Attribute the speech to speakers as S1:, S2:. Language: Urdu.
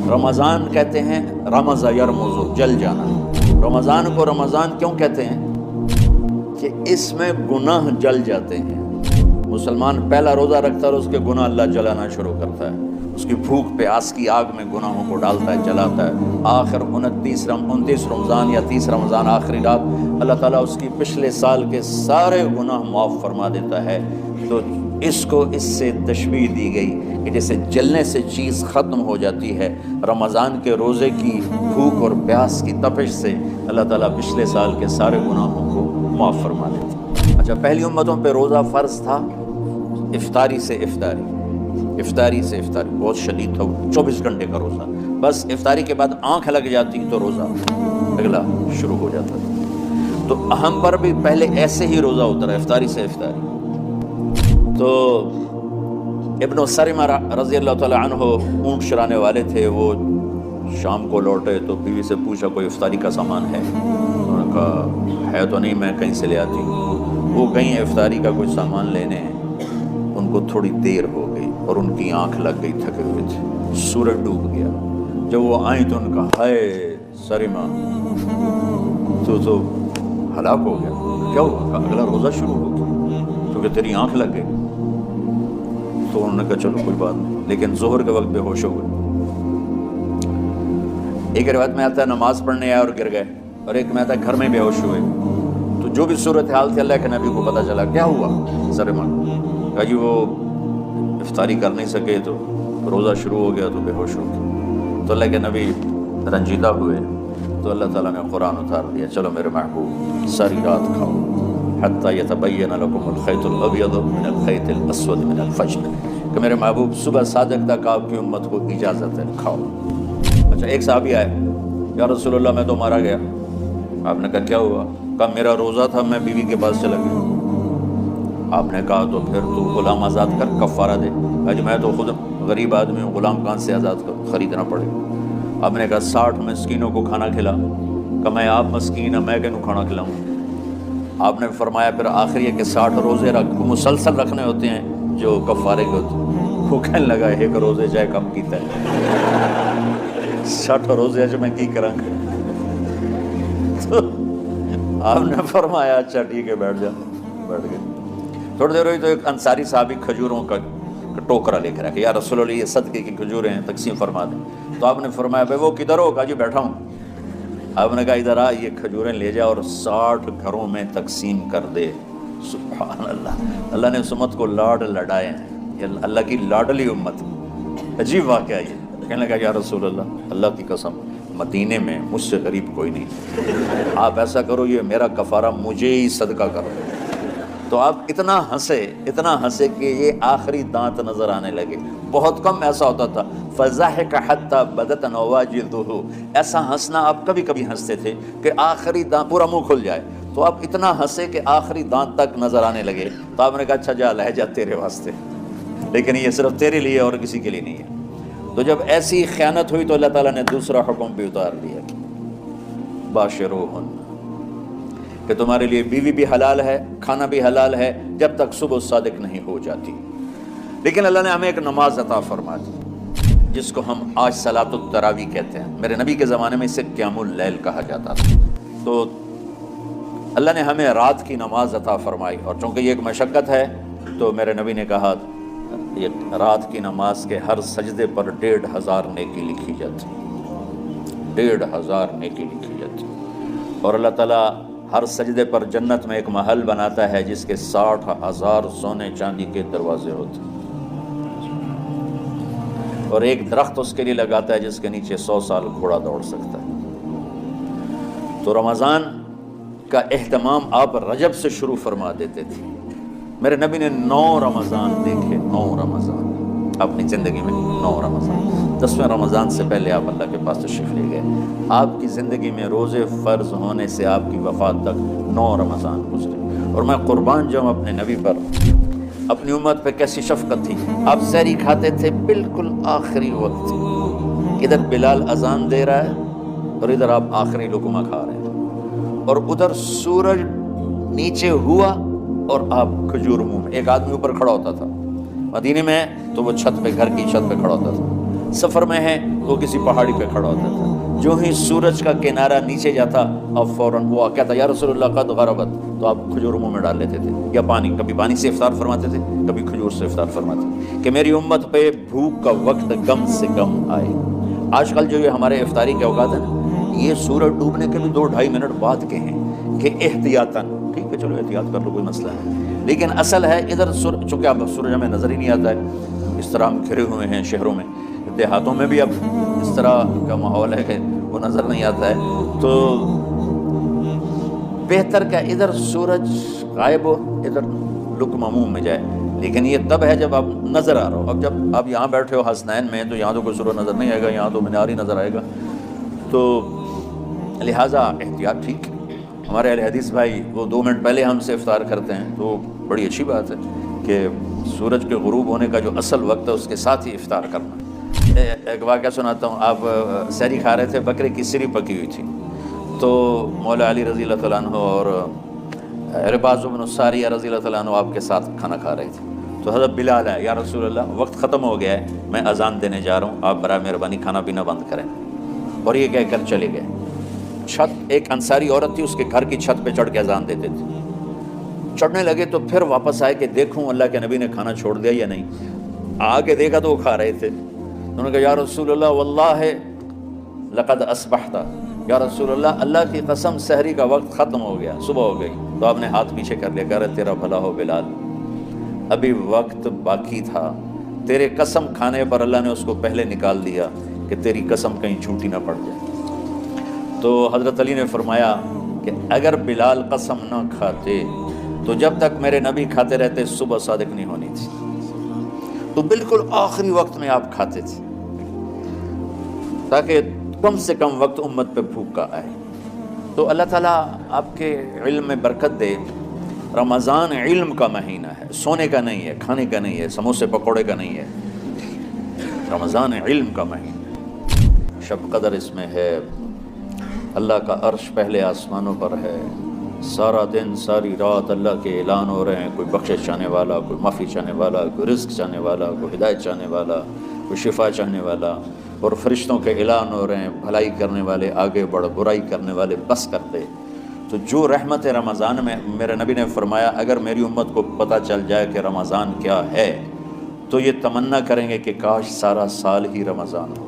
S1: رمضان کہتے ہیں رمض یرمز، جل جانا۔ رمضان کو رمضان کیوں کہتے ہیں؟ کہ اس میں گناہ جل جاتے ہیں۔ مسلمان پہلا روزہ رکھتا ہے اور اس کے گناہ اللہ جلانا شروع کرتا ہے، اس کی بھوک پیاس کی آگ میں گناہوں کو ڈالتا ہے، جلاتا ہے۔ آخر 29 رمضان یا 30 رمضان آخری رات اللہ تعالیٰ اس کی پچھلے سال کے سارے گناہ معاف فرما دیتا ہے۔ تو اس کو اس سے تشبیہ دی گئی کہ جیسے جلنے سے چیز ختم ہو جاتی ہے، رمضان کے روزے کی بھوک اور پیاس کی تپش سے اللہ تعالیٰ پچھلے سال کے سارے گناہوں کو معاف فرما دیتا ہے۔ اچھا، پہلی امتوں پہ روزہ فرض تھا افطاری سے افطاری بہت شدید تھا، 24 گھنٹے کا روزہ، بس افطاری کے بعد آنکھ لگ جاتی تو روزہ اگلا شروع ہو جاتا تھا۔ تو ہم پر بھی پہلے ایسے ہی روزہ ہوتا رہا، افطاری سے افطاری۔ تو ابن سرمہ رضی اللہ تعالیٰ عنہ اونٹ چرانے والے تھے، وہ شام کو لوٹے تو بیوی سے پوچھا کوئی افطاری کا سامان ہے؟ انہوں نے کہا ہے تو نہیں، میں کہیں سے لے آتی ہوں۔ وہ گئیں افطاری کا کوئی سامان لینے، ان کو تھوڑی دیر ہو گئی اور ان کی آنکھ لگ گئی، تھکے ہوئے تھے، سورج ڈوب گیا۔ جب وہ آئیں تو ان کا ہائے سرمہ تو ہلاک ہو گیا۔ کیا ہوا؟ اگلا روزہ شروع ہو گیا کیونکہ تیری آنکھ لگ گئی۔ تو انہوں نے کہا چلو کوئی بات نہیں، لیکن ظہر کے وقت بے ہوش ہو گئے۔ ایک روایت میں آتا ہے نماز پڑھنے آئے اور گر گئے، اور ایک میں آتا ہے گھر میں بے ہوش ہوئے۔ تو جو بھی صورتحال تھی اللہ کے نبی کو پتہ چلا۔ کیا ہوا؟ سرمہ کہا جی وہ افطاری کر نہیں سکے تو روزہ شروع ہو گیا تو بے ہوش ہو گئے۔ تو اللہ کے نبی رنجیدہ ہوئے تو اللہ تعالیٰ نے قرآن اتار دیا، چلو میرے محبوب ساری رات کھاؤ حتیٰ یتبین لکم الخیط الابیض من الخیط الاسود من الفجر، کہ میرے محبوب صبح صادق تک آپ کی امت کو اجازت ہے کھاؤ۔ اچھا، ایک صحابی آئے، یا رسول اللہ میں تو مارا گیا۔ آپ نے کہا کیا ہوا؟ کہا میرا روزہ تھا، میں بیوی کے پاس چلا گیا۔ آپ نے کہا تو پھر تو غلام آزاد کر، کفارہ دے۔ کہا جی میں تو خود غریب آدمی ہوں، غلام کہاں سے آزاد خریدنا پڑے گا؟ آپ نے کہا 60 مسکینوں کو کھانا کھلا۔ کہ میں آپ مسکین ہیں، میں کہوں کھانا کھلاؤں؟ آپ نے فرمایا پھر آخر یہ کہ 60 روزے مسلسل رکھنے ہوتے ہیں جو کفارے کے ہوتے ہیں۔ وہ کہنے لگا ایک روزے جائے کم کیتا ہے، 60 روزے جو میں کی کروں گا۔ تو آپ نے فرمایا اچھا ٹھیک ہے بیٹھ جا۔ بیٹھ گئے۔ تھوڑی دیر ہوئی تو ایک انصاری صحابی کھجوروں کا ٹوکرا لے کر آیا کہ یا رسول اللہ یہ صدقے کی کھجوریں ہیں، تقسیم فرما دیں۔ تو آپ نے فرمایا بھائی وہ کدھر ہو؟ کہا جی بیٹھا ہوں۔ آپ نے کہا ادھر آ، یہ کھجوریں لے جا اور 60 گھروں میں تقسیم کر دے۔ سبحان اللہ، اللہ نے اس امت کو لاڈ لڈائے ہیں، یہ اللہ کی لاڈلی امت۔ عجیب واقعہ یہ۔ کہنے لگا یا رسول اللہ، اللہ کی قسم مدینے میں مجھ سے غریب کوئی نہیں، آپ ایسا کرو یہ میرا کفارہ مجھے ہی صدقہ کرو۔ تو آپ اتنا ہنسے کہ یہ آخری دانت نظر آنے لگے۔ بہت کم ایسا ہوتا تھا، فضحک حتی بدت نواجذہ، ایسا ہنسنا آپ کبھی کبھی ہنستے تھے کہ آخری دانت پورا منہ کھل جائے۔ تو آپ اتنا ہنسے کہ آخری دانت تک نظر آنے لگے۔ تو آپ نے کہا اچھا جا لہجہ تیرے واسطے، لیکن یہ صرف تیرے لیے اور کسی کے لیے نہیں ہے۔ تو جب ایسی خیانت ہوئی تو اللہ تعالیٰ نے دوسرا حکم بھی اتار دیا، باشروہن، کہ تمہارے لیے بیوی بھی حلال ہے، کھانا بھی حلال ہے جب تک صبح صادق نہیں ہو جاتی۔ لیکن اللہ نے ہمیں ایک نماز عطا فرما دی جس کو ہم آج صلاۃ التراویح کہتے ہیں۔ میرے نبی کے زمانے میں اسے قیام اللیل کہا جاتا تھا۔ تو اللہ نے ہمیں رات کی نماز عطا فرمائی، اور چونکہ یہ ایک مشقت ہے تو میرے نبی نے کہا یہ رات کی نماز کے ہر سجدے پر 1500 نیکی لکھی جاتی، 1500 نیکی لکھی جاتی۔ اور اللہ تعالیٰ ہر سجدے پر جنت میں ایک محل بناتا ہے جس کے 60,000 سونے چاندی کے دروازے ہوتے ہیں، اور ایک درخت اس کے لیے لگاتا ہے جس کے نیچے 100 سال گھوڑا دوڑ سکتا ہے۔ تو رمضان کا اہتمام آپ رجب سے شروع فرما دیتے تھے۔ میرے نبی نے 9 رمضان دیکھے، 9 رمضان اپنی زندگی میں، 9 رمضان۔ 10ویں رمضان سے پہلے آپ اللہ کے پاس تشریف لے گئے۔ آپ کی زندگی میں روزے فرض ہونے سے آپ کی وفات تک 9 رمضان گزرے۔ اور میں قربان جاؤں اپنے نبی پر، اپنی امت پہ کیسی شفقت تھی۔ آپ سحری کھاتے تھے بالکل آخری وقت، ادھر بلال اذان دے رہا ہے اور ادھر آپ آخری لقمہ کھا رہے ہیں، اور ادھر سورج نیچے ہوا اور آپ کھجور منہ میں۔ ایک آدمی اوپر کھڑا ہوتا تھا مدینے میں تو وہ چھت پہ، گھر کی چھت پہ کھڑا ہوتا تھا، سفر میں ہیں تو کسی پہاڑی پہ کھڑا ہوتا تھا، جو ہی سورج کا کنارہ نیچے جاتا اب فوراً وہ کہتا یا رسول اللہ قد غربت، تو آپ کھجور منہ میں ڈال لیتے تھے یا پانی، کبھی پانی سے افطار فرماتے تھے، کبھی کھجور سے افطار فرماتے کہ میری امت پہ بھوک کا وقت کم سے کم آئے۔ آج کل جو یہ ہمارے افطاری کے اوقات ہیں نا، یہ سورج ڈوبنے کے بھی 2-2.5 منٹ بعد کے ہیں کہ احتیاطاً، ٹھیک ہے چلو احتیاط کر لو کوئی مسئلہ نہیں، لیکن اصل ہے ادھر چونکہ اب سورج ہمیں نظر ہی نہیں آتا ہے، اس طرح ہم گھرے ہوئے ہیں شہروں میں، دیہاتوں میں بھی اب اس طرح کا ماحول ہے کہ وہ نظر نہیں آتا ہے، تو بہتر کہ ادھر سورج غائب ہو ادھر لقمہ منہ میں جائے، لیکن یہ تب ہے جب آپ نظر آ رہا ہو۔ اب جب آپ یہاں بیٹھے ہو حسنین میں تو یہاں تو کوئی سورج نظر نہیں آئے گا، یہاں تو مینار ہی نظر آئے گا، تو لہٰذا احتیاط ٹھیک ہے۔ ہمارے اہل حدیث بھائی وہ 2 منٹ پہلے ہم سے افطار کرتے ہیں، تو بڑی اچھی بات ہے کہ سورج کے غروب ہونے کا جو اصل وقت ہے اس کے ساتھ ہی افطار کرنا۔ ایک واقعہ سناتا ہوں، آپ سحری کھا رہے تھے، بکرے کی سری پکی ہوئی تھی، تو مولا علی رضی اللہ تعالیٰ عنہ اور عرباض بن ساریہ رضی اللہ تعالیٰ عنہ آپ کے ساتھ کھانا کھا رہے تھے، تو حضرت بلال ہے، یا رسول اللہ وقت ختم ہو گیا ہے، میں اذان دینے جا رہا ہوں، آپ برائے مہربانی کھانا پینا بند کریں، اور یہ کہہ کر چلے گئے۔ چھت، ایک انصاری عورت تھی، اس کے گھر کی چھت پہ چڑھ کے اذان دیتے تھے، چڑھنے لگے تو پھر واپس آئے کہ دیکھوں اللہ کے نبی نے کھانا چھوڑ دیا یا نہیں، آگے دیکھا تو وہ کھا رہے تھے، انہوں نے کہا یا رسول اللہ واللہ لقد اصبحت، یا رسول اللہ اللہ کی قسم سحری کا وقت ختم ہو گیا، صبح ہو گئی، تو آپ نے ہاتھ پیچھے کر لیا، کہہ رہے تیرا بھلا ہو بلال، ابھی وقت باقی تھا، تیرے قسم کھانے پر اللہ نے اس کو پہلے نکال دیا کہ تیری قسم کہیں جھوٹی نہ پڑ جائے۔ تو حضرت علی نے فرمایا کہ اگر بلال قسم نہ کھاتے تو جب تک میرے نبی کھاتے رہتے صبح صادق نہیں ہونی تھی، تو بالکل آخری وقت میں آپ کھاتے تھے تاکہ کم سے کم وقت امت پہ بھوک کا آئے۔ تو اللہ تعالیٰ آپ کے علم میں برکت دے۔ رمضان علم کا مہینہ ہے، سونے کا نہیں ہے، کھانے کا نہیں ہے، سموسے پکوڑے کا نہیں ہے، رمضان علم کا مہینہ۔ شب قدر اس میں ہے، اللہ کا عرش پہلے آسمانوں پر ہے، سارا دن ساری رات اللہ کے اعلان ہو رہے ہیں، کوئی بخشش چاہنے والا، کوئی معافی چاہنے والا، کوئی رزق چاہنے والا، کوئی ہدایت چاہنے والا، کوئی شفا چاہنے والا، اور فرشتوں کے اعلان ہو رہے ہیں، بھلائی کرنے والے آگے بڑھ، برائی کرنے والے بس کرتے۔ تو جو رحمت رمضان میں، میرے نبی نے فرمایا اگر میری امت کو پتہ چل جائے کہ رمضان کیا ہے تو یہ تمنا کریں گے کہ کاش سارا سال ہی رمضان ہو۔